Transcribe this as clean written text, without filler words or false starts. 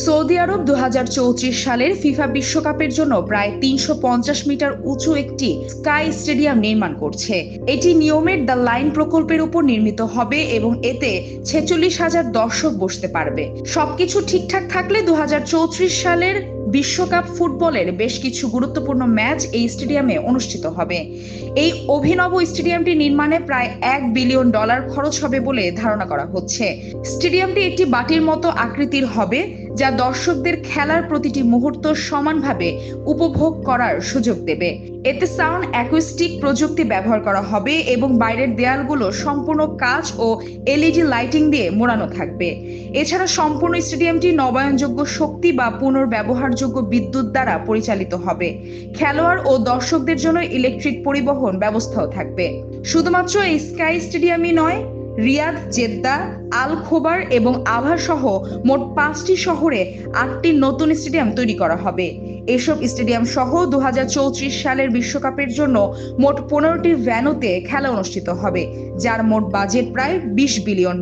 Saudi আরব ২০৩৪ সালের FIFA বিশ্বকাপের জন্য প্রায় ৩৫০ মিটার উঁচু একটি স্কাই স্টেডিয়াম নির্মাণ করছে। এটি নিয়মের দ্য লাইন প্রকল্পের উপর নির্মিত হবে এবং এতে ৪৬,০০০ দর্শক বসতে পারবে। সবকিছু ঠিকঠাক থাকলে ২০৩৪ সালের বিশ্বকাপ ফুটবলের বেশ কিছু গুরুত্বপূর্ণ ম্যাচ এই স্টেডিয়ামে অনুষ্ঠিত হবে। এই অভিনব স্টেডিয়ামটি নির্মাণে প্রায় $1 বিলিয়ন খরচ হবে বলে ধারণা করা হচ্ছে। স্টেডিয়ামটি একটি বাটির মতো আকৃতির হবে, যা দর্শকদের খেলার প্রতিটি মুহূর্ত সমানভাবে উপভোগ করার সুযোগ দেবে। এতে সাউন্ড অ্যাকুস্টিক প্রযুক্তি ব্যবহার করা হবে এবং বাইরের দেয়ালগুলো সম্পূর্ণ কাঁচ ও এলইডি লাইটিং দিয়ে মোড়ানো থাকবে। এছাড়া সম্পূর্ণ স্টেডিয়ামটি নবায়নযোগ্য শক্তি বা পুনর্ব্যবহারযোগ্য বিদ্যুৎ দ্বারা পরিচালিত হবে। খেলোয়াড় ও দর্শকদের জন্য ইলেকট্রিক পরিবহন ব্যবস্থাও থাকবে। শুধুমাত্র এই স্কাই স্টেডিয়ামই নয়, রিয়াদ, জেদ্দা, আল খোবার এবং আভা সহ মোট 5টি শহরে 8টি নতুন স্টেডিয়াম তৈরি করা হবে। এসব স্টেডিয়াম সহ ২০৩৪ সালের বিশ্বকাপের জন্য মোট 15টি ভেন্যুতে খেলা অনুষ্ঠিত হবে, যার মোট বাজেট প্রায় $20 বিলিয়ন।